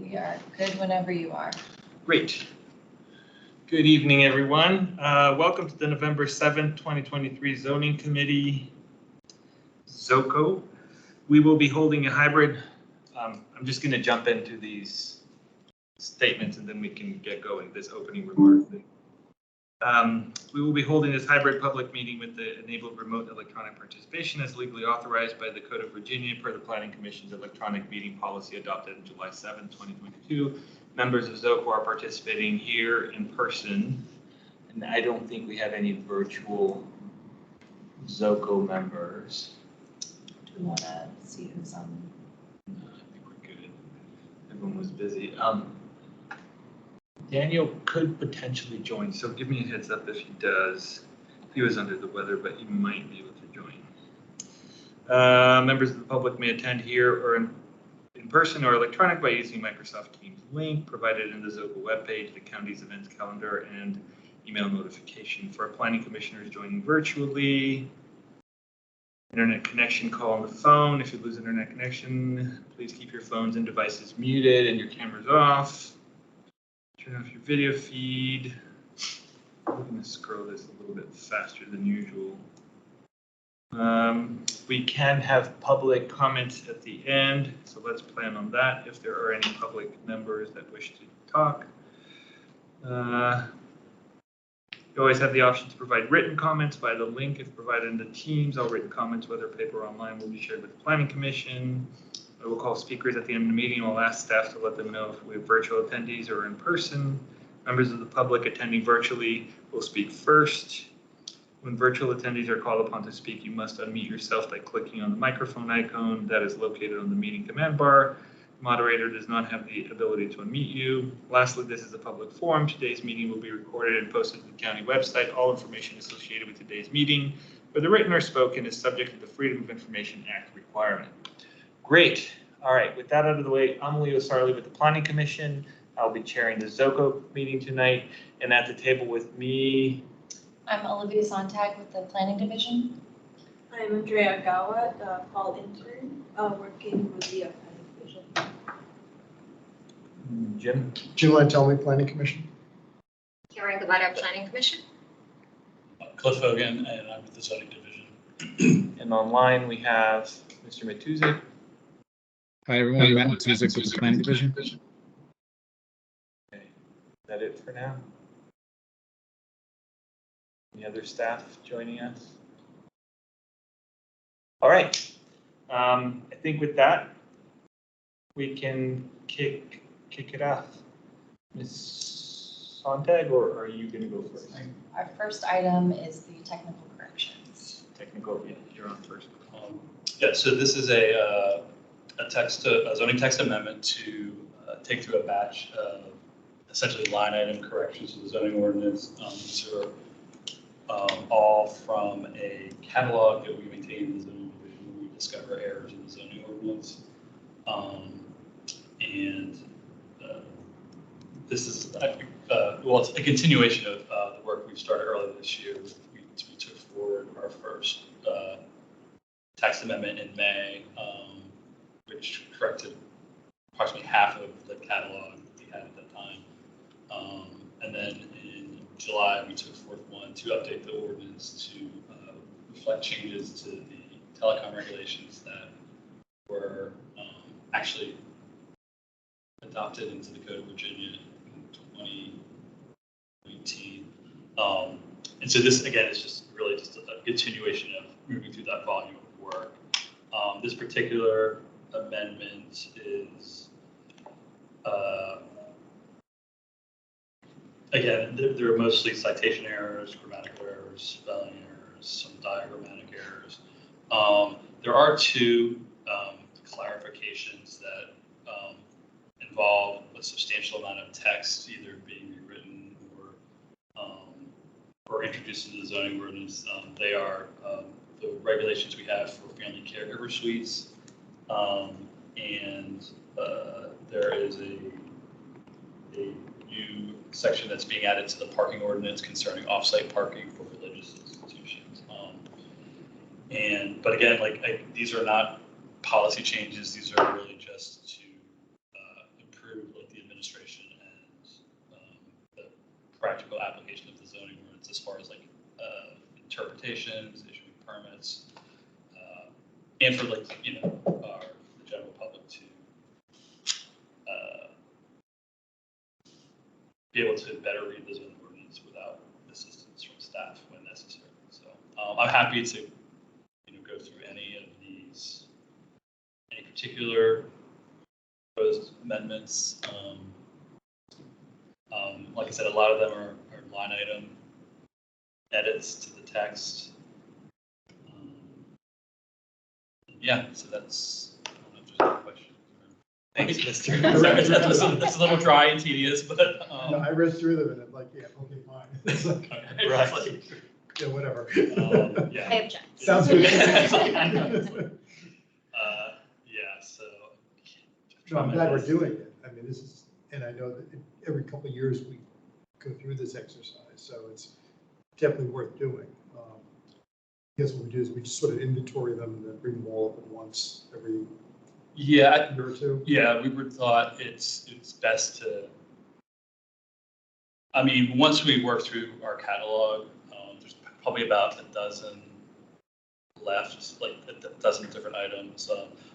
We are good whenever you are. Great. Good evening, everyone. Welcome to the November 7th, 2023 Zoning Committee, ZOCO. We will be holding a hybrid. I'm just going to jump into these statements and then we can get going, this opening remark thing. We will be holding this hybrid public meeting with the enabled remote electronic participation as legally authorized by the Code of Virginia per the Planning Commission's electronic meeting policy adopted on July 7, 2022. Members of ZOCO are participating here in person, and I don't think we have any virtual ZOCO members. Do we want to see who's on? No, I think we're good. Everyone was busy. Daniel could potentially join, so give me a heads up if he does. He was under the weather, but he might be able to join. Members of the public may attend here or in person or electronic by using Microsoft Teams link provided in the ZOCO webpage, the county's events calendar, and email notification. For our planning commissioners joining virtually, internet connection, call on the phone. If you lose internet connection, please keep your phones and devices muted and your cameras off. Turn off your video feed. I'm going to scroll this a little bit faster than usual. We can have public comments at the end, so let's plan on that if there are any public members that wish to talk. You always have the option to provide written comments by the link if provided in the Teams. All written comments, whether paper or online, will be shared with the Planning Commission. I will call speakers at the end of the meeting. I'll ask staff to let them know if we have virtual attendees or in person. Members of the public attending virtually will speak first. When virtual attendees are called upon to speak, you must unmute yourself by clicking on the microphone icon that is located on the meeting command bar. The moderator does not have the ability to unmute you. Lastly, this is a public forum. Today's meeting will be recorded and posted to the county website. All information associated with today's meeting, whether written or spoken, is subject to the Freedom of Information Act requirement. Great. All right, with that out of the way, I'm Leo Sarli with the Planning Commission. I'll be chairing the ZOCO meeting tonight, and at the table with me, I'm Olivia Sontag with the Planning Division. I'm Andrea Gawa, the fall intern, working with the Planning Division. Jim. Jim Lantelmi, Planning Commission. Karen Guevara, Planning Commission. Cliff Hogan, and I'm with the Zoning Division. And online we have Mr. Matuzik. Hi everyone, Matt Matuzik with the Planning Division. Okay. Is that it for now? Any other staff joining us? All right. I think with that, we can kick it off. Ms. Sontag, or are you going to go first? Our first item is the technical corrections. Technical, yeah, you're on first. Yeah, so this is a zoning text amendment to take through a batch of essentially line item corrections to the zoning ordinance. These are all from a catalog that we maintain in the zoning division where we discover errors in the zoning ordinance. This is, well, it's a continuation of the work we started earlier this year. We took forward our first text amendment in May, which corrected approximately half of the catalog we had at that time. And then in July, we took forth one to update the ordinance to reflect changes to the telecom regulations that were actually adopted into the Code of Virginia in 2019. And so this, again, is just really just a continuation of moving through that volume of work. This particular amendment is, again, there are mostly citation errors, grammatical errors, spelling errors, some diagrammatic errors. There are two clarifications that involve a substantial amount of text either being rewritten or introduced into the zoning ordinance. They are the regulations we have for family caregiver suites, and there is a new section that's being added to the parking ordinance concerning off-site parking for religious institutions. But again, these are not policy changes. These are really just to improve improve like the administration and the practical application of the zoning ordinance as far as like interpretations, issuing permits, and for like the general public to be able to better read the zoning ordinance without assistance from staff when necessary. So I'm happy to go through any of these, any particular proposed amendments. Like I said, a lot of them are line item edits to the text. Yeah, so that's, I don't know if there's any questions. Thanks, Mr. Sorry, that's a little dry and tedious, but. No, I read through them and I'm like, yeah, okay, fine. It's like, Right. yeah, whatever. Yeah. I object. Sounds good. Yeah, so. No, I'm glad we're doing it. I mean, this is, and I know that every couple of years we go through this exercise, so it's definitely worth doing. I guess what we do is we just sort of inventory them and then bring them all up at once every Yeah, year or two. yeah, we would thought it's best to, I mean, once we work through our catalog, there's probably about a dozen left, like a dozen different items.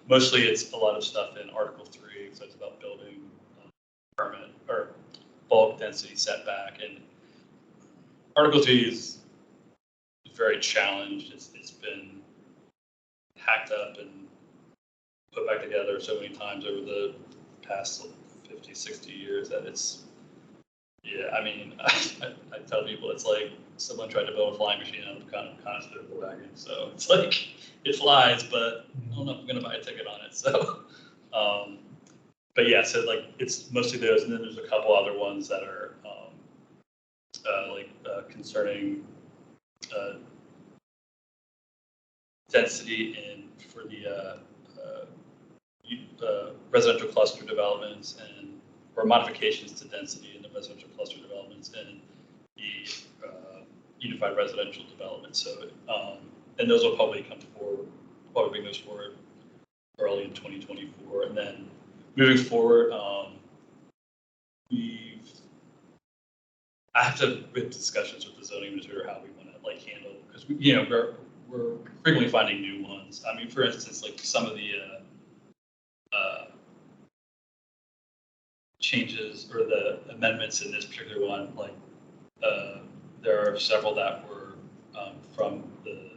Mostly it's a lot of stuff in Article 3, so it's about building permit or bulk density setback. And Article 3 is very challenged. It's been hacked up and put back together so many times over the past 50, 60 years that it's, yeah, I mean, I tell people it's like someone tried to build a flying machine out of a constable wagon. So it's like, it flies, but I don't know if I'm going to buy a ticket on it. So, but yeah, so like it's mostly those. And then there's a couple other ones that are concerning density for the residential cluster developments or modifications to density in the residential cluster developments and the unified residential development. So, and those will probably bring those forward early in 2024. And then moving forward, I have to have discussions with the zoning administrator how we want to handle, because we're frequently finding new ones. I mean, for instance, like some of the changes or the amendments in this particular one, like there are several that were from the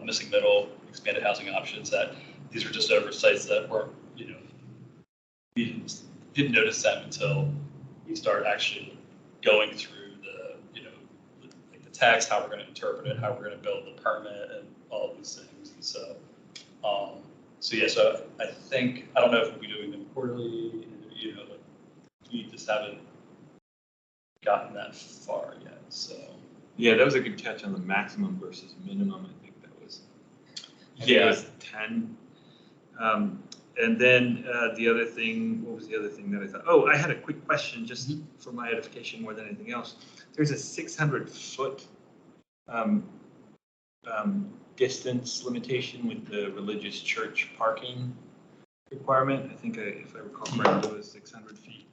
missing middle expanded housing options, that these were just oversights that weren't, we didn't notice them until we started actually going through the text, how we're going to interpret it, how we're going to build the permit, and all these things. And so, so I think, I don't know if we'll be doing them quarterly, we just haven't gotten that far yet. So Yeah, that was a good catch on the maximum versus minimum. I think that was, it was 10. And then the other thing, what was the other thing that I thought? Oh, I had a quick question just for my edification more than anything else. There's a 600-foot distance limitation with the religious church parking requirement. I think if I recall correctly, it was 600 feet.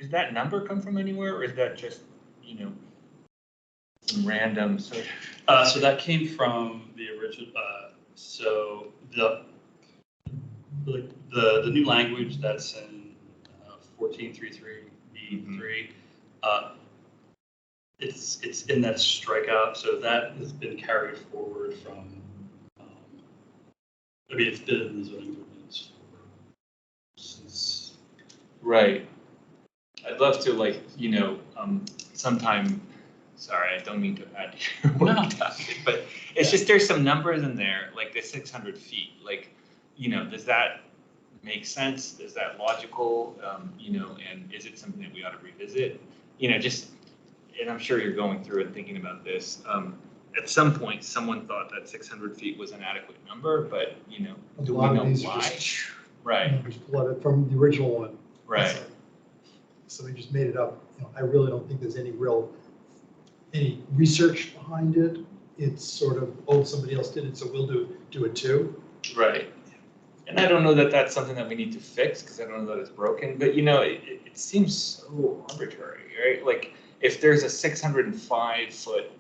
Does that number come from anywhere, or is that just, some random sort of? So that came from the original, so the new language that's in 1433B3, it's in that strikeout. So that has been carried forward from, it's been in the zoning ordinance since. Right. I'd love to, sometime, sorry, I don't mean to add to your work topic, but it's just, there's some numbers in there, like the 600 feet, does that make sense? Is that logical? And is it something that we ought to revisit? And I'm sure you're going through and thinking about this. At some point, someone thought that 600 feet was an adequate number, but, do we know why? Right. Just pull it from the original one. Right. So they just made it up. I really don't think there's any research behind it. It's sort of, somebody else did it, so we'll do it too. Right. And I don't know that that's something that we need to fix, because I don't know that it's broken, but it seems so arbitrary, right? Like, if there's a 605-foot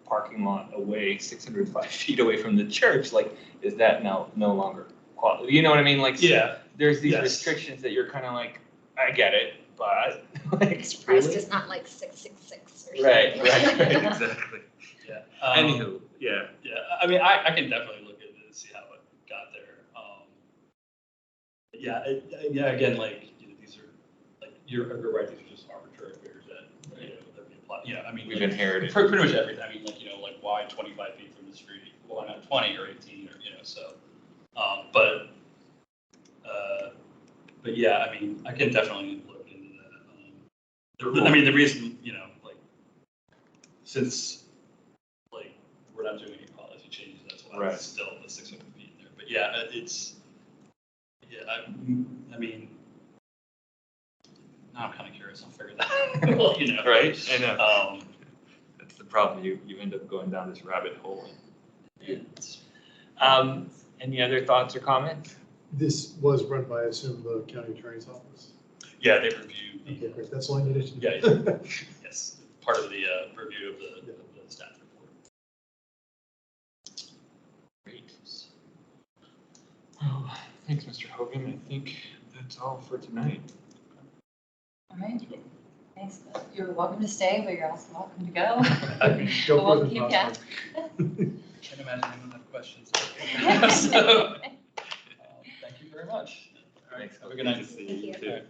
parking lot away, 605 feet away from the church, like, is that now no longer quality? You know what I mean? Like, Yeah, there's these yes. restrictions that you're kind of like, I get it, but like, I'm surprised really? it's not like 666 or something. Right, exactly. yeah. Anywho, yeah. Yeah, I mean, I can definitely look at it and see how it got there. Yeah, again, like, these are, like, you're right, these are just arbitrary figures that, that we apply. Yeah, I mean. We've like, inherited. Pretty much everything. I mean, like, like, why 25 feet from the street? Why not 20 or 18 or, so. But yeah, I mean, I can definitely look into that. I mean, the reason, like, since, like, we're not doing any policy changes, that's why it's still the 600 feet in there. But yeah, I mean, now I'm kind of curious. I'll figure that out. Well, Right? I know. That's the problem. You end up going down this rabbit hole. Any other thoughts or comments? This was run by, I assume, the county attorney's office. Yeah, they reviewed. Okay, great. That's all I needed to Yeah, know. yes, part of the review of the staff report. Great. Well, thanks, Mr. Hogan. I think that's all for tonight. All right, thanks. You're welcome to stay, but you're also welcome to go. Go We'll further, keep Bob. Can't imagine anyone have questions. So, thank you very much. All right, have a good night. To see Thank you you. too.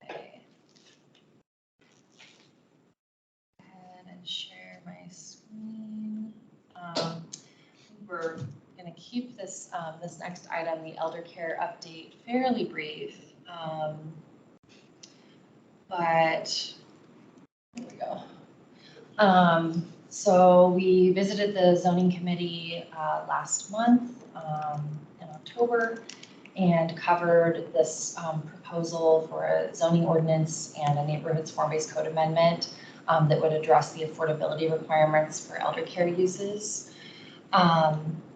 Okay. Go ahead and share my screen. We're going to keep this this next item, the elder care update, fairly brief. But here we go. So we visited the zoning committee last month in October and covered this proposal for a zoning ordinance and a neighborhoods form-based code amendment that would address the affordability requirements for elder care uses.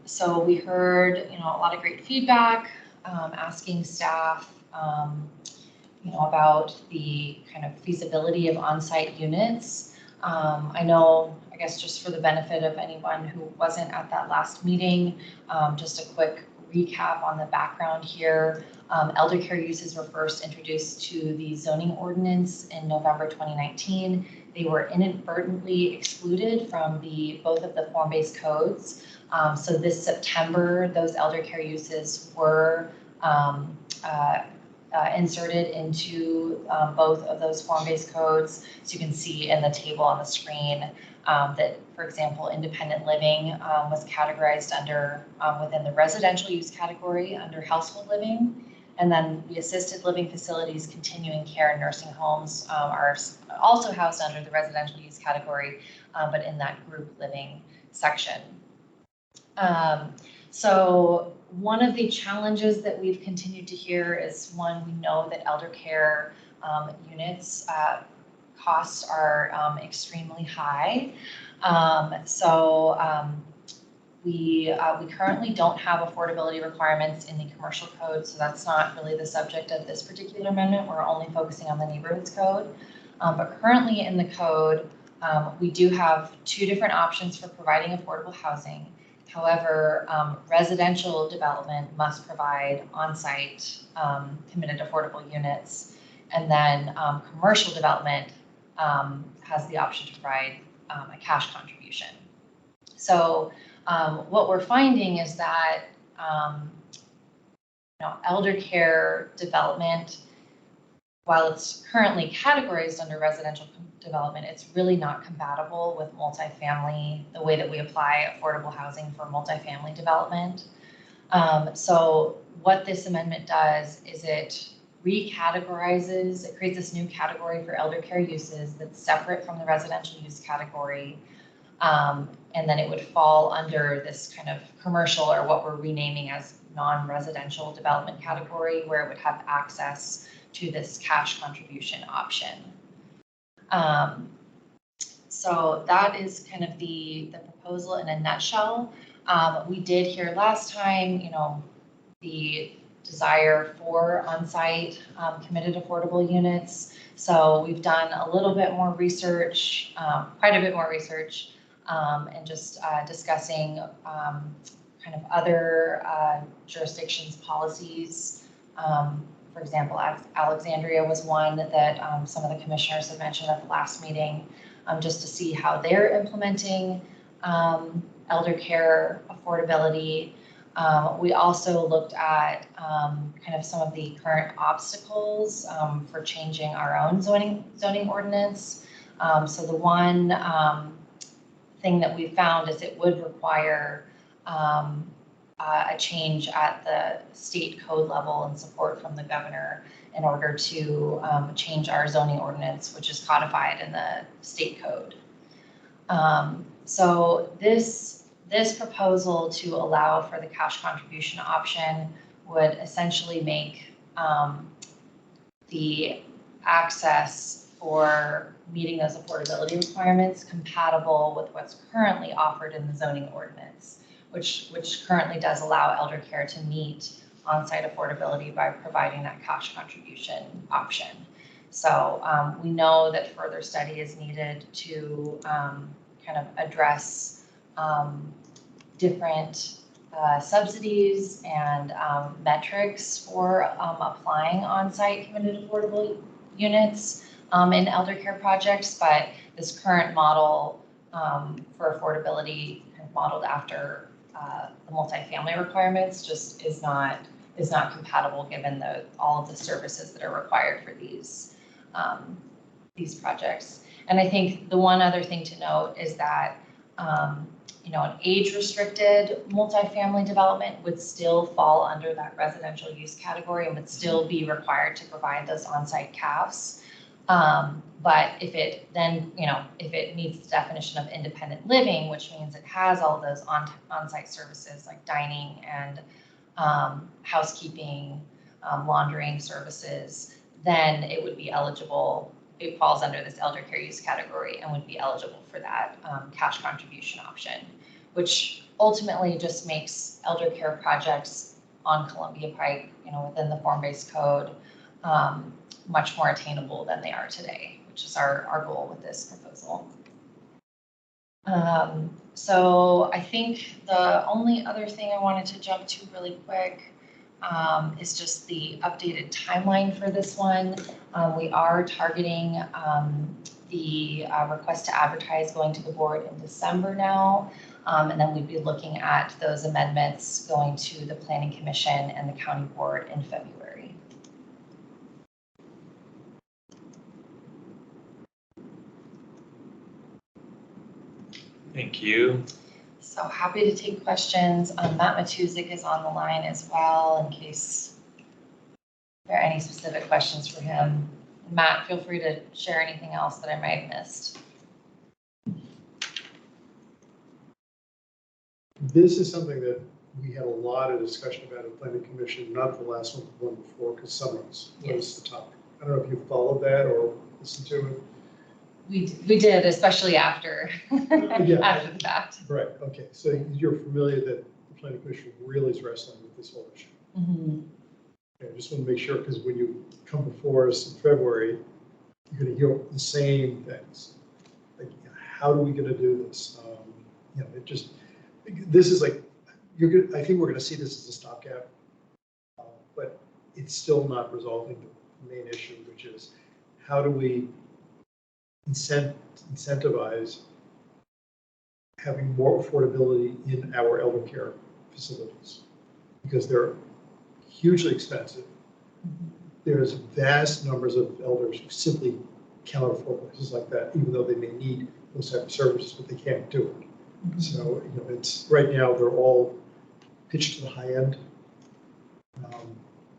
So we heard, a lot of great feedback, asking staff, about the kind of feasibility of on-site units. I guess just for the benefit of anyone who wasn't at that last meeting, just a quick recap on the background here. Elder care uses were first introduced to the zoning ordinance in November 2019. They were inadvertently excluded from both of the form-based codes. So this September, those elder care uses were inserted into both of those form-based codes. So you can see in the table on the screen that, for example, independent living was categorized under within the residential use category under household living. And then the assisted living facilities, continuing care, and nursing homes are also housed under the residential use category, but in that group living section. So one of the challenges that we've continued to hear is, one, we know that elder care units costs are extremely high. We currently don't have affordability requirements in the commercial code, so that's not really the subject of this particular amendment. We're only focusing on the neighborhoods code. But currently in the code, we do have two different options for providing affordable housing. However, residential development must provide on-site committed affordable units, and then commercial development has the option to provide a cash contribution. So what we're finding is that elder care development, while it's currently categorized under residential development, it's really not compatible with multifamily, the way that we apply affordable housing for multifamily development. So what this amendment does is it recategorizes, it creates this new category for elder care uses that's separate from the residential use category. And then it would fall under this kind of commercial, or what we're renaming as non-residential development category, where it would have access to this cash contribution option. So that is kind of the proposal in a nutshell. We did hear last time, the desire for on-site committed affordable units. So we've done a little bit more research, quite a bit more research, and just discussing kind of other jurisdictions' policies. For example, Alexandria was one that some of the commissioners had mentioned at the last meeting, just to see how they're implementing elder care affordability. We also looked at kind of some of the current obstacles for changing our own zoning ordinance. So the one thing that we found is it would require a change at the state code level and support from the governor in order to change our zoning ordinance, which is codified in the state code. So this proposal to allow for the cash contribution option would essentially make the access for meeting those affordability requirements compatible with what's currently offered in the zoning ordinance, which currently does allow elder care to meet on-site affordability by providing that cash contribution option. So we know that further study is needed to kind of address different subsidies and metrics for applying on-site committed affordable units in elder care projects, but this current model for affordability kind of modeled after the multifamily requirements just is not compatible given all of the services that are required for these projects. And I think the one other thing to note is that an age-restricted multifamily development would still fall under that residential use category and would still be required to provide those on-site CAFs. But if it then, if it meets the definition of independent living, which means it has all those on-site services like dining and housekeeping, laundering services, then it would be eligible. It falls under this elder care use category and would be eligible for that cash contribution option, which ultimately just makes elder care projects on Columbia Pike, within the form-based code, much more attainable than they are today, which is our goal with this proposal. So I think the only other thing I wanted to jump to really quick is just the updated timeline for this one. We are targeting the request to advertise going to the board in December now, and then we'd be looking at those amendments going to the Planning Commission and the County Board in February. Thank you. So happy to take questions. Matt Matuzik is on the line as well in case there are any specific questions for him. Matt, feel free to share anything else that I might have missed. This is something that we had a lot of discussion about at Planning Commission, not the last one, the one before, because Summers was the topic. I don't know if you followed that or listened to it. We did, especially after, Yeah. after the fact. Right, okay, so you're familiar that the Planning Commission really is wrestling with this whole issue. Mm-hmm. Okay, I just want to make sure, because when you come before us in February, you're going to hear the same things. Like, how are we going to do this? This is like, I think we're going to see this as a stopgap, but it's still not resolving the main issue, which is how do we incentivize having more affordability in our elder care facilities, because they're hugely expensive. There's vast numbers of elders who simply cannot afford places like that, even though they may need those type of services, but they can't do it. Mm-hmm. So it's right now they're all pitched to the high end.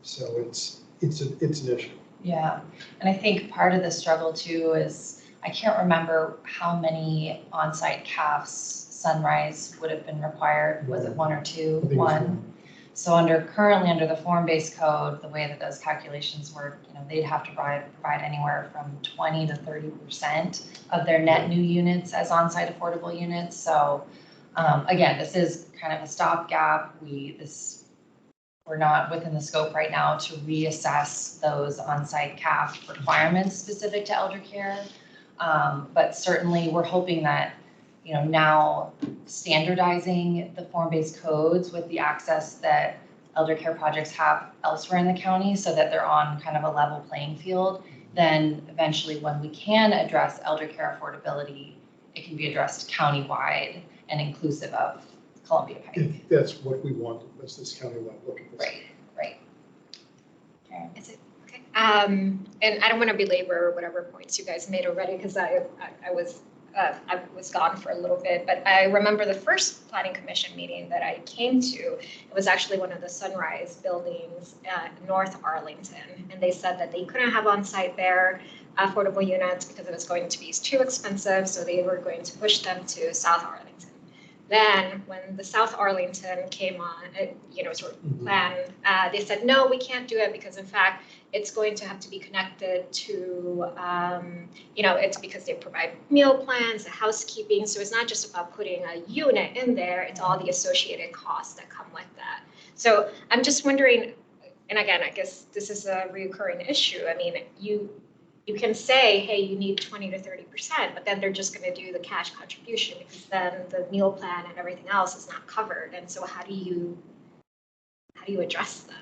So it's an issue. Yeah, and I think part of the struggle too is I can't remember how many on-site CAFs Sunrise would have been required. Was it one or two? One. So currently under the form-based code, the way that those calculations work, they'd have to provide anywhere from 20 to 30% of their net new units as on-site affordable units. So Again, this is kind of a stopgap. We're not within the scope right now to reassess those on-site CAF requirements specific to elder care. But certainly we're hoping that, now standardizing the form-based codes with the access that elder care projects have elsewhere in the county so that they're on kind of a level playing field, then eventually when we can address elder care affordability, it can be addressed countywide and inclusive of Columbia Pike. If that's what we want, was this countywide look at this. Right. Okay. Is it, okay. And I don't want to belabor whatever points you guys made already, because I was gone for a little bit, but I remember the first planning commission meeting that I came to, it was actually one of the Sunrise buildings at North Arlington. And they said that they couldn't have on site there affordable units because it was going to be too expensive. So they were going to push them to South Arlington. Then when the South Arlington came on, sort of plan, they said, no, we can't do it because in fact, it's going to have to be connected to, it's because they provide meal plans, the housekeeping. So it's not just about putting a unit in there, it's all the associated costs that come with that. So I'm just wondering, and again, I guess this is a recurring issue. I mean, you can say, hey, you need 20 to 30%, but then they're just going to do the cash contribution because then the meal plan and everything else is not covered. And so how do you address that?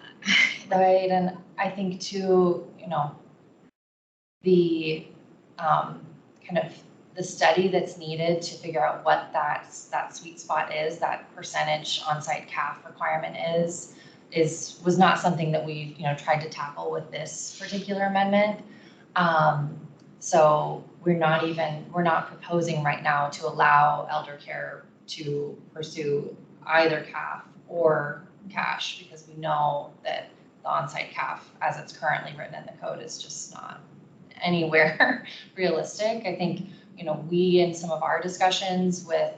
Right, and I think too, the kind of the study that's needed to figure out what that sweet spot is, that percentage on-site CAF requirement was not something that we tried to tackle with this particular amendment. So we're not proposing right now to allow elder care to pursue either CAF or cash, because we know that the on-site CAF, as it's currently written in the code, is just not anywhere realistic. I think, we in some of our discussions with,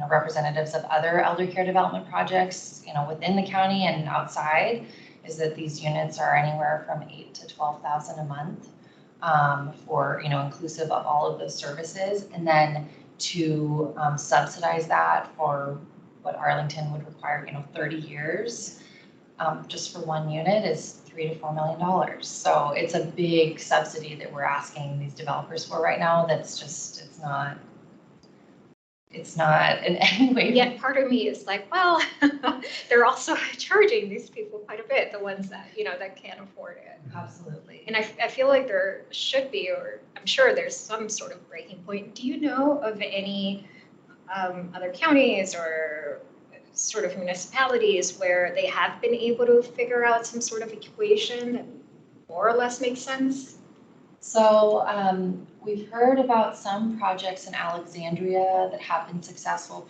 representatives of other elder care development projects, within the county and outside, is that these units are anywhere from $8,000 to $12,000 a month for, inclusive of all of those services. And then to subsidize that for what Arlington would require, 30 years, just for one unit is $3 to $4 million. So it's a big subsidy that we're asking these developers for right now. That's just, it's not in any way. Yet part of me is like, well, they're also charging these people quite a bit, the ones that, that can't afford it. Absolutely. And I feel like there should be, or I'm sure there's some sort of breaking point. Do you know of any other counties or sort of municipalities where they have been able to figure out some sort of equation that more or less makes sense? So we've heard about some projects in Alexandria that have been successful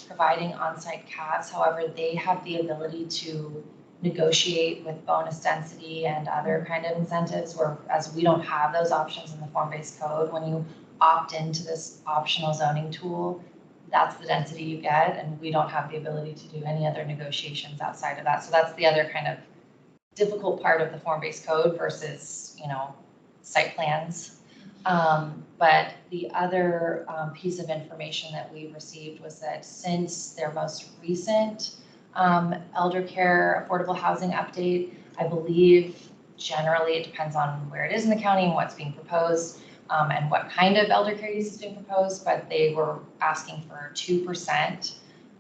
providing on-site CAFs. However, they have the ability to negotiate with bonus density and other kind of incentives, whereas we don't have those options in the form-based code. When you opt into this optional zoning tool, that's the density you get, and we don't have the ability to do any other negotiations outside of that. So that's the other kind of difficult part of the form-based code versus, site plans. But the other piece of information that we received was that since their most recent elder care affordable housing update, I believe generally it depends on where it is in the county and what's being proposed and what kind of elder care use is being proposed, but they were asking for 2%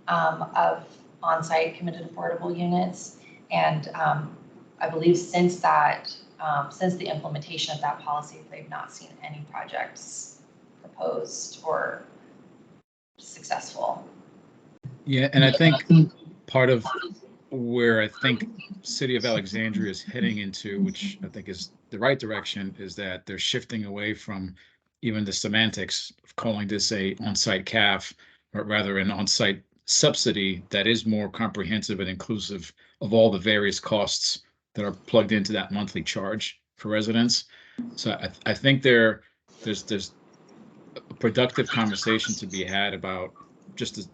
of on-site committed affordable units. And I believe since the implementation of that policy, they've not seen any projects proposed or successful. Yeah, and I think part of where I think City of Alexandria is heading into, which I think is the right direction, is that they're shifting away from even the semantics of calling this a on-site CAF, but rather an on-site subsidy that is more comprehensive and inclusive of all the various costs that are plugged into that monthly charge for residents. So I think there's a productive conversation to be had about just the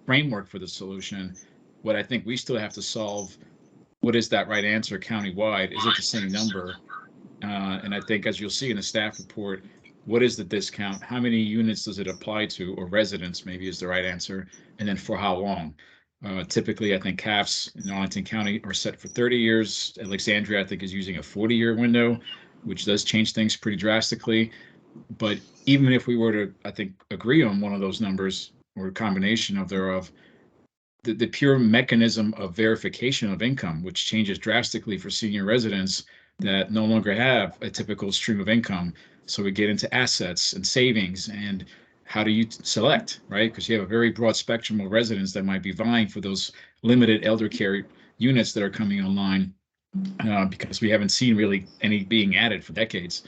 framework for the solution. What I think we still have to solve, what is that right answer countywide? Is it the same number? And I think, as you'll see in the staff report, what is the discount? How many units does it apply to, or residents maybe is the right answer, and then for how long? Typically, I think CAFs in Arlington County are set for 30 years. Alexandria, I think, is using a 40-year window, which does change things pretty drastically. But even if we were to, I think, agree on one of those numbers or a combination of thereof, the pure mechanism of verification of income, which changes drastically for senior residents that no longer have a typical stream of income. So we get into assets and savings, and how do you select, right? Because you have a very broad spectrum of residents that might be vying for those limited elder care units that are coming online, because we haven't seen really any being added for decades.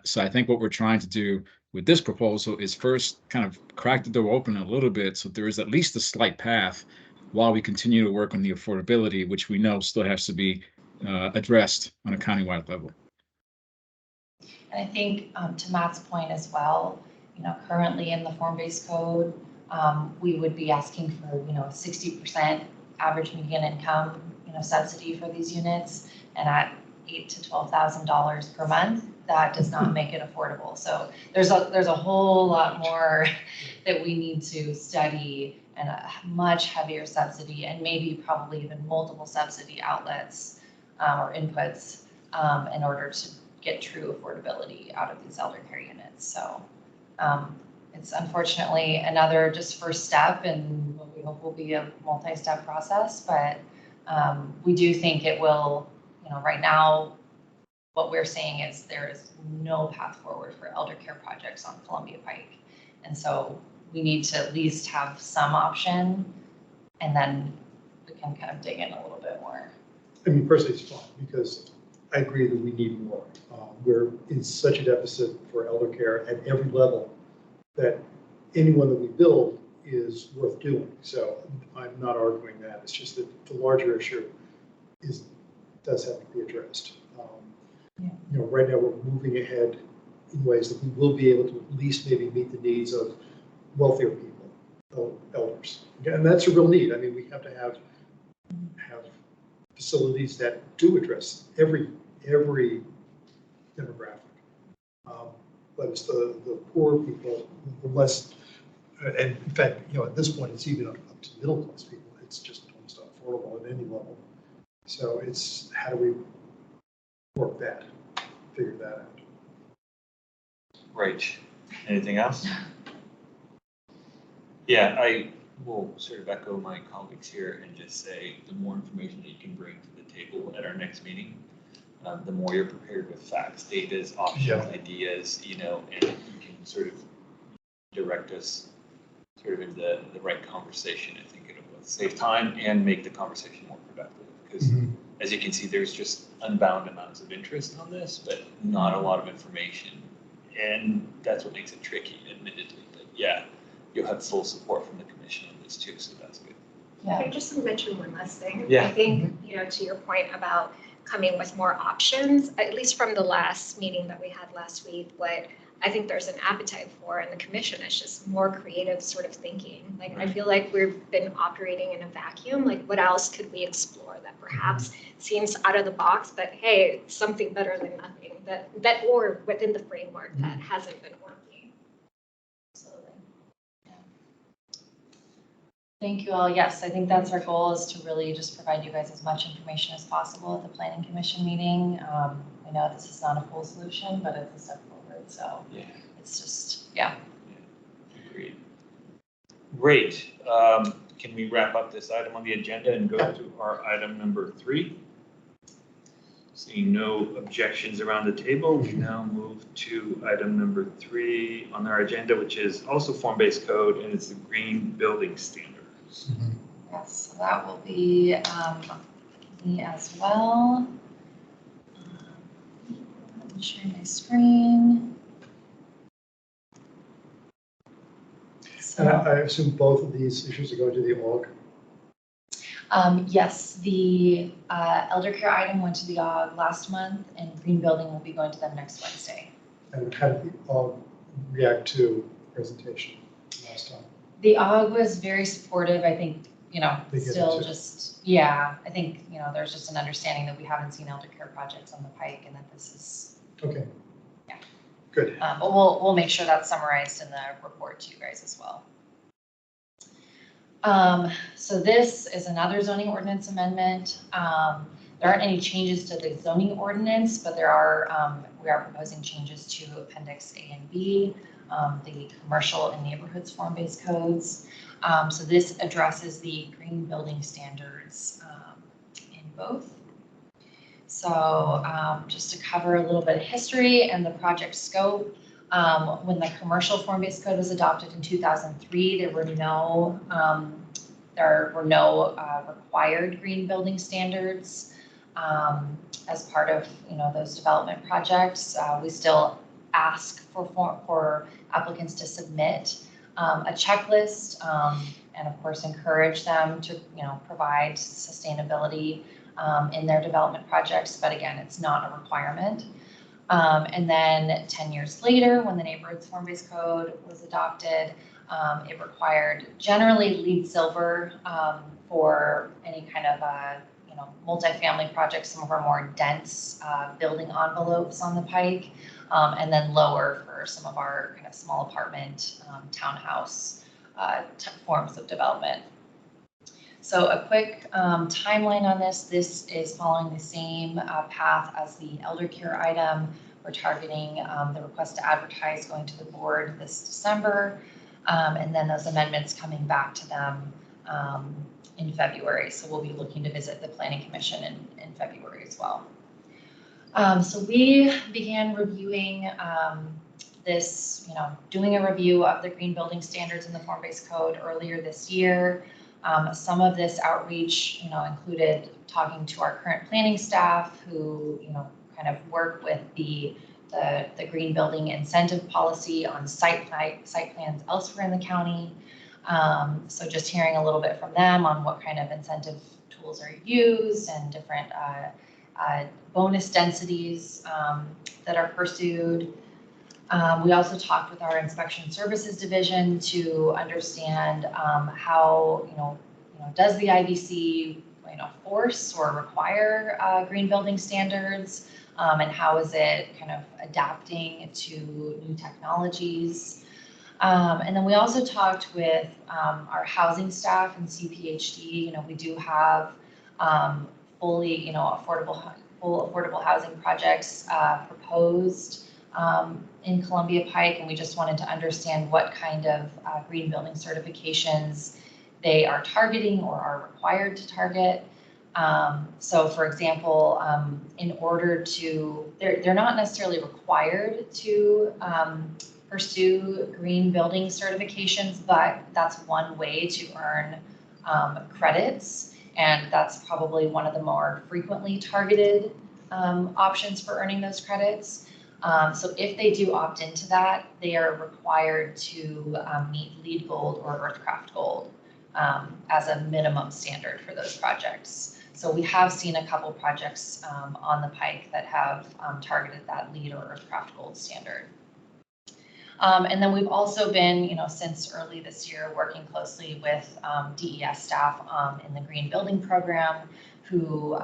So I think what we're trying to do with this proposal is first kind of crack the door open a little bit, so there is at least a slight path while we continue to work on the affordability, which we know still has to be addressed on a countywide level. And I think to Matt's point as well, currently in the form-based code, we would be asking for, a 60% average median income, subsidy for these units, and at $8,000 to $12,000 per month, that does not make it affordable. So there's a whole lot more that we need to study, and a much heavier subsidy, and maybe probably even multiple subsidy outlets or inputs in order to get true affordability out of these elder care units. So it's unfortunately another just first step in what we hope will be a multi-step process, but we do think it will, right now, what we're saying is there is no path forward for elder care projects on Columbia Pike. And so we need to at least have some option, and then we can kind of dig in a little bit more. I mean, personally, it's fine, because I agree that we need more. We're in such a deficit for elder care at every level that anyone that we build is worth doing. So I'm not arguing that. It's just that the larger issue does have to be addressed. Right now we're moving ahead in ways that we will be able to at least maybe meet the needs of wealthier people, elders. And that's a real need. I mean, we have to have facilities that do address every demographic. But it's the poor people, the less, and in fact, at this point, it's even up to middle class people. It's just almost unaffordable at any level. So it's, how do we work that, figure that out? Right. Anything else? Yeah, I will sort of echo my colleagues here and just say the more information that you can bring to the table at our next meeting, the more you're prepared with facts, data, options, ideas, and you can sort of direct us sort of in the right conversation. I think it'll both save time and make the conversation more productive, because as you can see, there's just unbound amounts of interest on this, but not a lot of information. And that's what makes it tricky, admittedly. But yeah, you'll have full support from the commission on this too, so that's good. Yeah. I just mention one last thing. Yeah. I think, to your point about coming with more options, at least from the last meeting that we had last week, what I think there's an appetite for in the commission is just more creative sort of thinking. Like, I feel like we've been operating in a vacuum. Like, what else could we explore that perhaps seems out of the box, but hey, something better than nothing, that or within the framework that hasn't been working. Absolutely. Yeah. Thank you all. Yes, I think that's our goal, is to really just provide you guys as much information as possible at the Planning Commission meeting. I know this is not a full solution, but it's a step forward. So Yeah. it's just, yeah. Agreed. Great. Can we wrap up this item on the agenda and go to our item number 3? Seeing no objections around the table, we now move to item number 3 on our agenda, which is also form-based code, and it's the green building standards. Yes, so that will be me as well. Let me share my screen. And I assume both of these issues are going to the OG? Yes, the elder care item went to the OG last month, and green building will be going to them next Wednesday. And how did the OG react to the presentation last time? The OG was very supportive. I think, They get it still too. just, yeah, I think, there's just an understanding that we haven't seen elder care projects on the Pike, and that this is, Okay. Yeah. Good. But we'll make sure that's summarized in the report to you guys as well. So this is another zoning ordinance amendment. There aren't any changes to the zoning ordinance, but there are, we are proposing changes to Appendix A and B, the commercial and neighborhoods form-based codes. So this addresses the green building standards in both. So just to cover a little bit of history and the project scope, when the commercial form-based code was adopted in 2003, there were no required green building standards as part of those development projects. We still ask for applicants to submit a checklist and of course encourage them to provide sustainability in their development projects, but again, it's not a requirement. And then 10 years later, when the neighborhoods form-based code was adopted, it required generally LEED silver for any kind of multifamily projects, some of our more dense building envelopes on the pike, and then lower for some of our kind of small apartment, townhouse forms of development. So a quick timeline on this. This is following the same path as the elder care item. We're targeting the request to advertise going to the board this December, and then those amendments coming back to them in February. So we'll be looking to visit the Planning Commission in February as well. So we began reviewing this, doing a review of the green building standards in the form-based code earlier this year. Some of this outreach, included talking to our current planning staff who, kind of work with the green building incentive policy on site plans elsewhere in the county. So just hearing a little bit from them on what kind of incentive tools are used and different bonus densities that are pursued. We also talked with our inspection services division to understand how, does the IBC, force or require green building standards, and how is it kind of adapting to new technologies. And then we also talked with our housing staff and CPHD. We do have fully, full affordable housing projects proposed in Columbia Pike, and we just wanted to understand what kind of green building certifications they are targeting or are required to target. So for example, in order to, they're not necessarily required to pursue green building certifications, but that's one way to earn credits, and that's probably one of the more frequently targeted options for earning those credits. So if they do opt into that, they are required to meet LEED Gold or Earthcraft Gold as a minimum standard for those projects. So we have seen a couple projects on the pike that have targeted that LEED or Earthcraft Gold standard. And then we've also been, since early this year, working closely with DES staff in the Green Building Program, who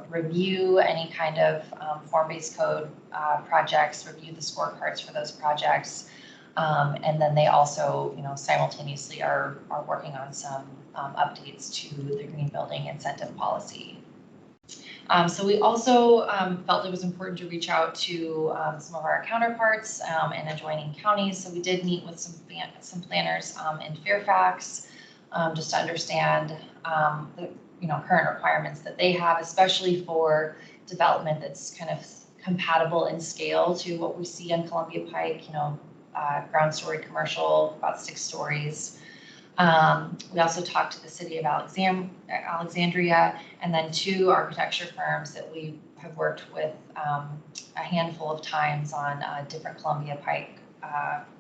review any kind of form-based code projects, review the scorecards for those projects, and then they also, simultaneously are working on some updates to the green building incentive policy. So we also felt it was important to reach out to some of our counterparts in adjoining counties. So we did meet with some planners in Fairfax just to understand the current requirements that they have, especially for development that's kind of compatible in scale to what we see on Columbia Pike, ground story commercial, about 6 stories. We also talked to the city of Alexandria, and then 2 architecture firms that we have worked with a handful of times on different Columbia Pike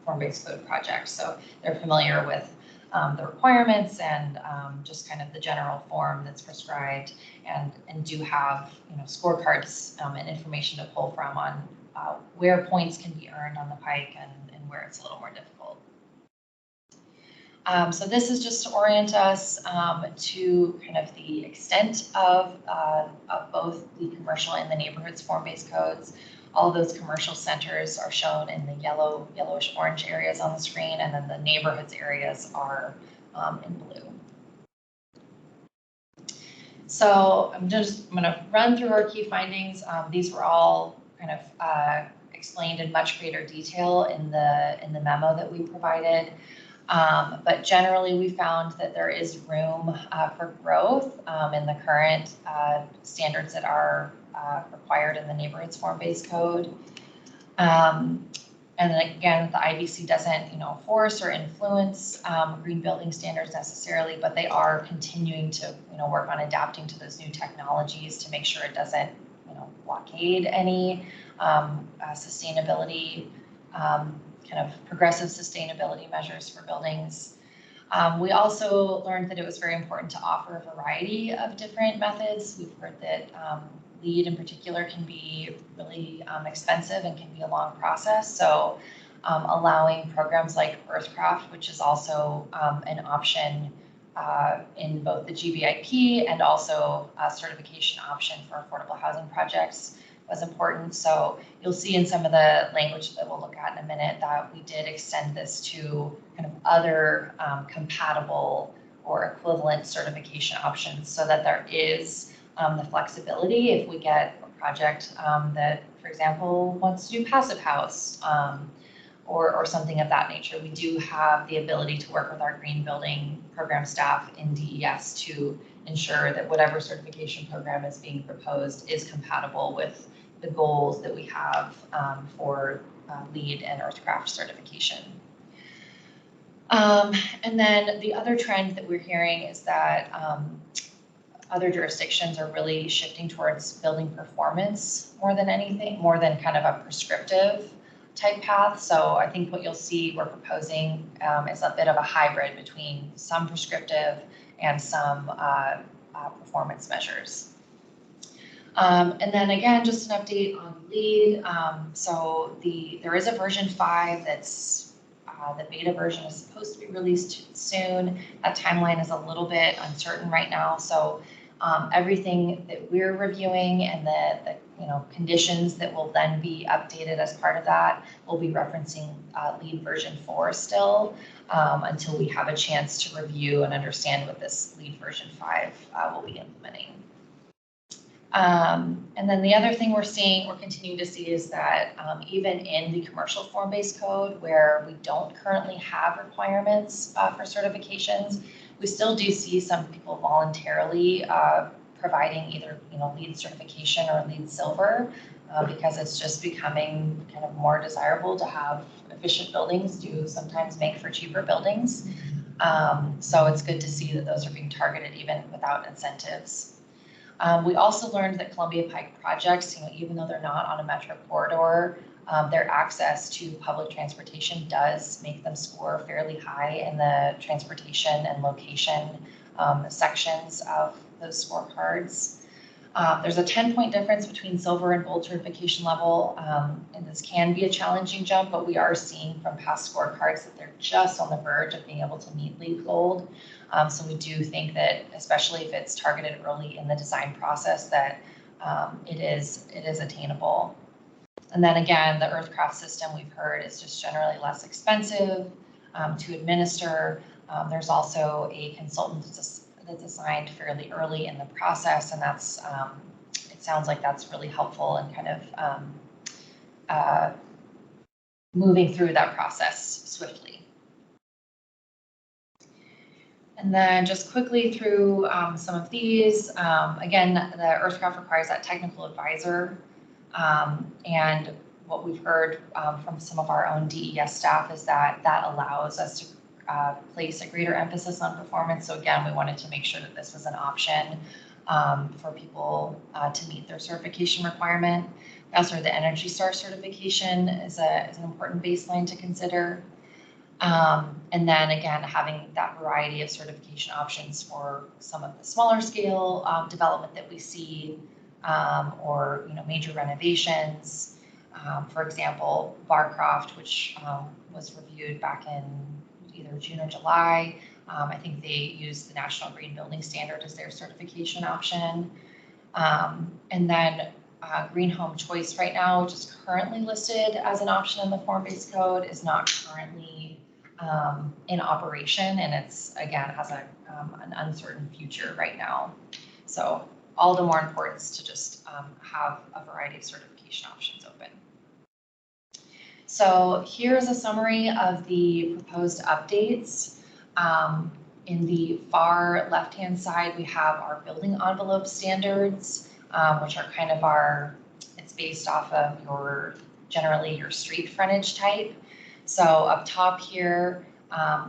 form-based code projects. So they're familiar with the requirements and just kind of the general form that's prescribed, and do have scorecards and information to pull from on where points can be earned on the pike and where it's a little more difficult. So this is just to orient us to kind of the extent of both the commercial and the neighborhoods form-based codes. All of those commercial centers are shown in the yellowish orange areas on the screen, and then the neighborhoods areas are in blue. So I'm going to run through our key findings. These were all kind of explained in much greater detail in the memo that we provided. But generally, we found that there is room for growth in the current standards that are required in the neighborhoods form-based code. And then again, the IBC doesn't, force or influence green building standards necessarily, but they are continuing to, work on adapting to those new technologies to make sure it doesn't, blockade any sustainability, kind of progressive sustainability measures for buildings. We also learned that it was very important to offer a variety of different methods. We've heard that LEED in particular can be really expensive and can be a long process. So allowing programs like Earthcraft, which is also an option in both the GBIP and also a certification option for affordable housing projects was important. So you'll see in some of the language that we'll look at in a minute that we did extend this to kind of other compatible or equivalent certification options so that there is the flexibility if we get a project that, for example, wants to do passive house or something of that nature. We do have the ability to work with our green building program staff in DES to ensure that whatever certification program is being proposed is compatible with the goals that we have for LEED and Earthcraft certification. And then the other trend that we're hearing is that other jurisdictions are really shifting towards building performance more than anything, more than kind of a prescriptive type path. So I think what you'll see we're proposing is a bit of a hybrid between some prescriptive and some performance measures. And then again, just an update on LEED. So there is a version 5 that's the beta version is supposed to be released soon. That timeline is a little bit uncertain right now. So everything that we're reviewing and the conditions that will then be updated as part of that will be referencing LEED version 4 still until we have a chance to review and understand what this LEED version 5 will be implementing. And then the other thing we're continuing to see is that even in the commercial form-based code where we don't currently have requirements for certifications, we still do see some people voluntarily providing either LEED certification or LEED silver because it's just becoming kind of more desirable to have efficient buildings do sometimes make for cheaper buildings. So it's good to see that those are being targeted even without incentives. We also learned that Columbia Pike projects, even though they're not on a metro corridor, their access to public transportation does make them score fairly high in the transportation and location sections of those scorecards. There's a 10-point difference between silver and gold certification level, and this can be a challenging jump, but we are seeing from past scorecards that they're just on the verge of being able to meet LEED Gold. So we do think that, especially if it's targeted early in the design process, that it is attainable. And then again, the Earthcraft system we've heard is just generally less expensive to administer. There's also a consultant that's assigned fairly early in the process, and that's it sounds like that's really helpful in kind of moving through that process swiftly. And then just quickly through some of these, again, the Earthcraft requires that technical advisor. And what we've heard from some of our own DES staff is that that allows us to place a greater emphasis on performance. So again, we wanted to make sure that this was an option for people to meet their certification requirement. Also, the Energy Star certification is an important baseline to consider. And then again, having that variety of certification options for some of the smaller scale development that we see, or major renovations. For example, Barcroft, which was reviewed back in either June or July. I think they used the National Green Building Standard as their certification option. And then green home choice right now, which is currently listed as an option in the form-based code, is not currently in operation, and it's, again, has an uncertain future right now. So all the more importance to just have a variety of certification options open. So here's a summary of the proposed updates. In the far left-hand side, we have our building envelope standards, which are kind of it's based off of generally your street frontage type. So up top here,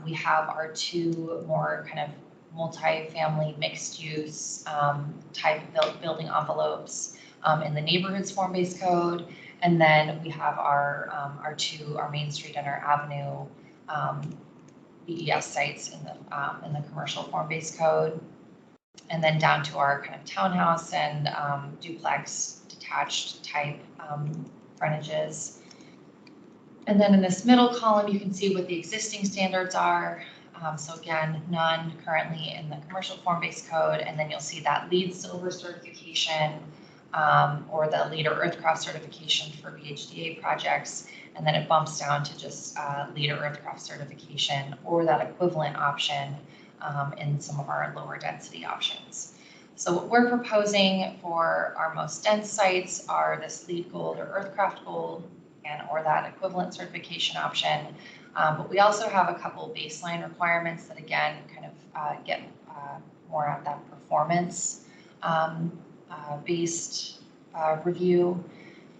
we have our two more kind of multi-family mixed use type building envelopes in the neighborhoods form-based code. And then we have our Main Street and our Avenue BES sites in the commercial form-based code. And then down to our kind of townhouse and duplex detached type frontages. And then in this middle column, you can see what the existing standards are. So again, none currently in the commercial form-based code. And then you'll see that LEED Silver certification or the LEED or Earthcraft certification for VHDA projects. And then it bumps down to just LEED or Earthcraft certification or that equivalent option in some of our lower density options. So what we're proposing for our most dense sites are this LEED Gold or Earthcraft Gold or that equivalent certification option. But we also have a couple baseline requirements that, again, kind of get more at that performance based review.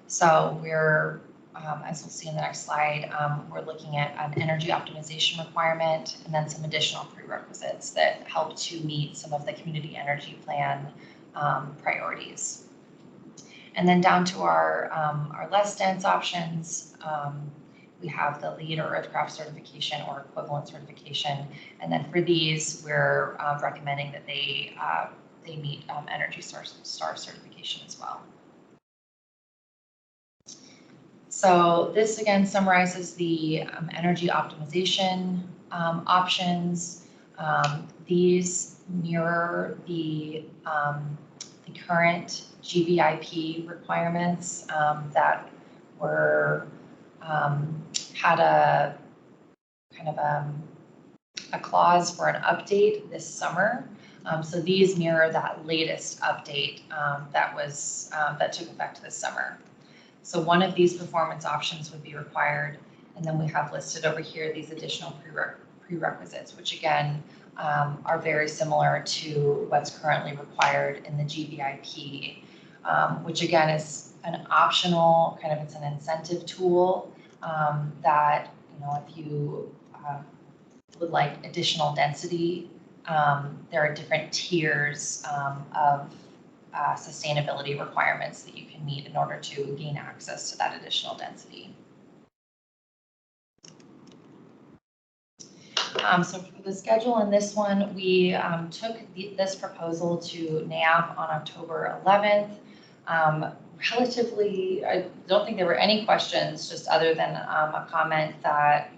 So we're, as we'll see in the next slide, we're looking at an energy optimization requirement and then some additional prerequisites that help to meet some of the community energy plan priorities. And then down to our less dense options, we have the LEED or Earthcraft certification or equivalent certification. And then for these, we're recommending that they meet Energy Star certification as well. So this again summarizes the energy optimization options. These mirror the current GVIP requirements that were had a kind of a clause for an update this summer. So these mirror that latest update that took effect this summer. So one of these performance options would be required, and then we have listed over here these additional prerequisites, which again are very similar to what's currently required in the GVIP, which again is an optional kind of, it's an incentive tool that, if you would like additional density, there are different tiers of sustainability requirements that you can meet in order to gain access to that additional density. So for the schedule in this one, we took this proposal to NAB on October 11th. Relatively, I don't think there were any questions, just other than a comment that,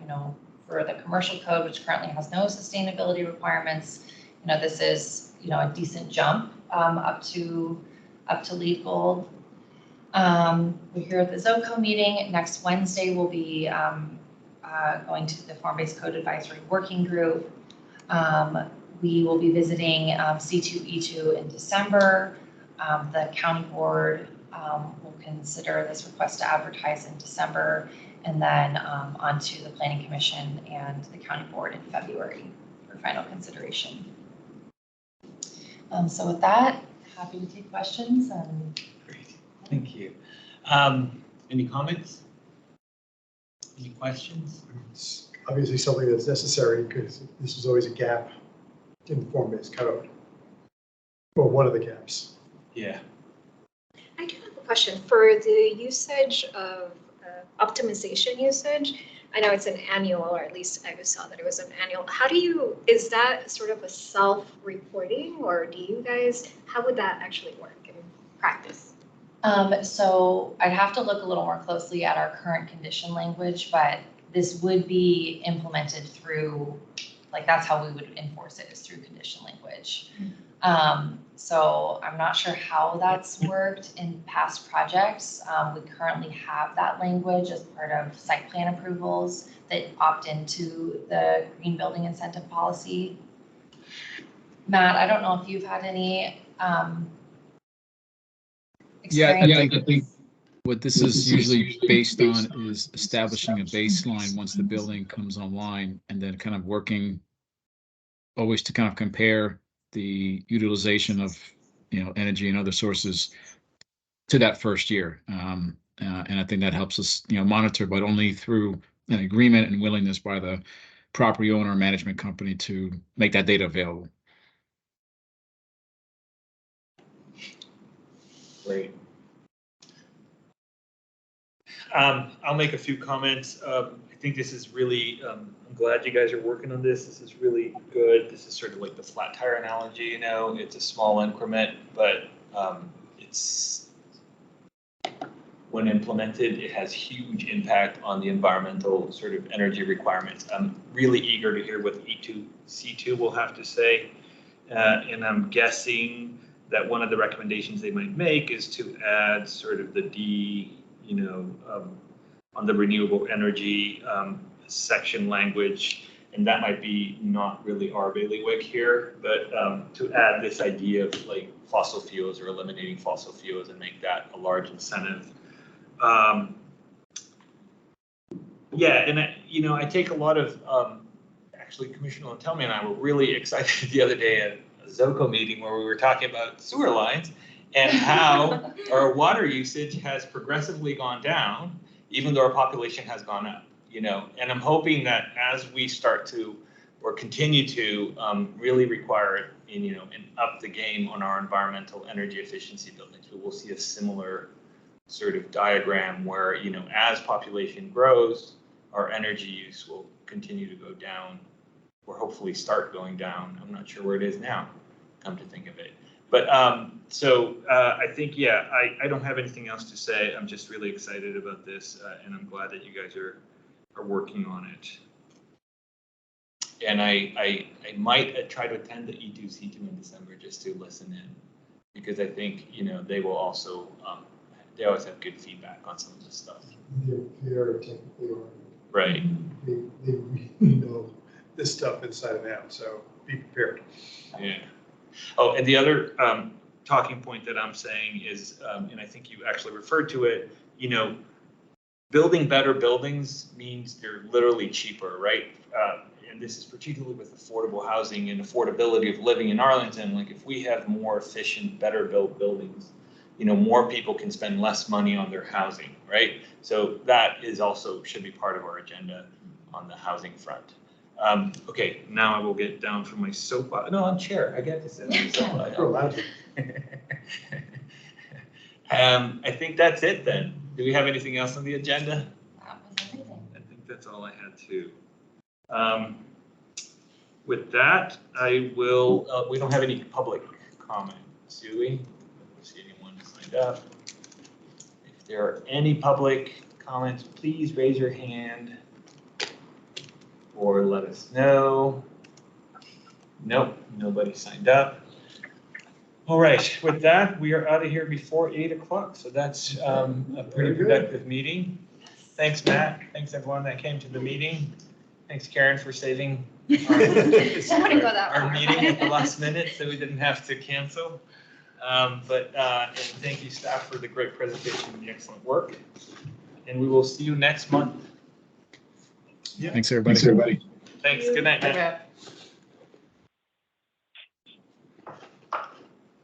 for the commercial code, which currently has no sustainability requirements, this is, a decent jump up to LEED Gold. We're here at the ZOCO meeting. Next Wednesday, we'll be going to the Form-Based Code Advisory Working Group. We will be visiting C2E2 in December. The county board will consider this request to advertise in December, and then onto the Planning Commission and the county board in February for final consideration. So with that, happy to take questions. Great, thank you. Any comments? Any questions? It's obviously something that's necessary because this was always a gap in the form-based code, or one of the gaps. Yeah. I do have a question for the usage of optimization usage. I know it's an annual, or at least I saw that it was an annual. Is that sort of a self-reporting, or how would that actually work in practice? So I'd have to look a little more closely at our current condition language, but this would be implemented through, that's how we would enforce it, is through condition language. So I'm not sure how that's worked in past projects. We currently have that language as part of site plan approvals that opt into the green building incentive policy. Matt, I don't know if you've had any experience. I think what this is usually based on is establishing a baseline once the building comes online, and then kind of working always to kind of compare the utilization of, energy and other sources to that first year. And I think that helps us, monitor, but only through an agreement and willingness by the property owner or management company to make that data available. Great. I'll make a few comments. I think this is really, I'm glad you guys are working on this. This is really good. This is sort of like the flat tire analogy, it's a small increment, but it's, when implemented, it has huge impact on the environmental sort of energy requirements. I'm really eager to hear what E2C2 will have to say. And I'm guessing that one of the recommendations they might make is to add sort of the D, on the renewable energy section language, and that might be not really our bailiwick here, but to add this idea of like fossil fuels or eliminating fossil fuels and make that a large incentive. Yeah, and I take a lot of, actually Commissioner Lantelmi and I were really excited the other day at a ZOCO meeting where we were talking about sewer lines and how our water usage has progressively gone down, even though our population has gone up, and I'm hoping that as we start to, or continue to really require, and up the game on our environmental energy efficiency buildings, we will see a similar sort of diagram where, as population grows, our energy use will continue to go down, or hopefully start going down. I'm not sure where it is now, come to think of it. But so I think, yeah, I don't have anything else to say. I'm just really excited about this, and I'm glad that you guys are working on it. And I might try to attend the E2C2 in December just to listen in, because I think, they will also, they always have good feedback on some of this stuff. They're very technically oriented. Right. They really know this stuff inside and out, so be prepared. Yeah. Oh, and the other talking point that I'm saying is, and I think you actually referred to it, building better buildings means they're literally cheaper, right? And this is particularly with affordable housing and affordability of living in Arlington. Like if we have more efficient, better built buildings, more people can spend less money on their housing, right? So that is also should be part of our agenda on the housing front. Okay, now I will get down from my soapbox. No, I'm chair. I get to sit on the soapbox. I think that's it then. Do we have anything else on the agenda? That was everything. I think that's all I had too. With that, I will, we don't have any public comments, do we? I don't see anyone signed up. If there are any public comments, please raise your hand or let us know. Nope, nobody signed up. All right, with that, we are out of here before 8 o'clock. So that's a pretty productive meeting. Thanks, Matt. Thanks, everyone that came to the meeting. Thanks, Karen, for saving our meeting at the last minute so we didn't have to cancel. And thank you, staff, for the great presentation and the excellent work. And we will see you next month. Yeah. Thanks, everybody. Thanks. Good night, Matt.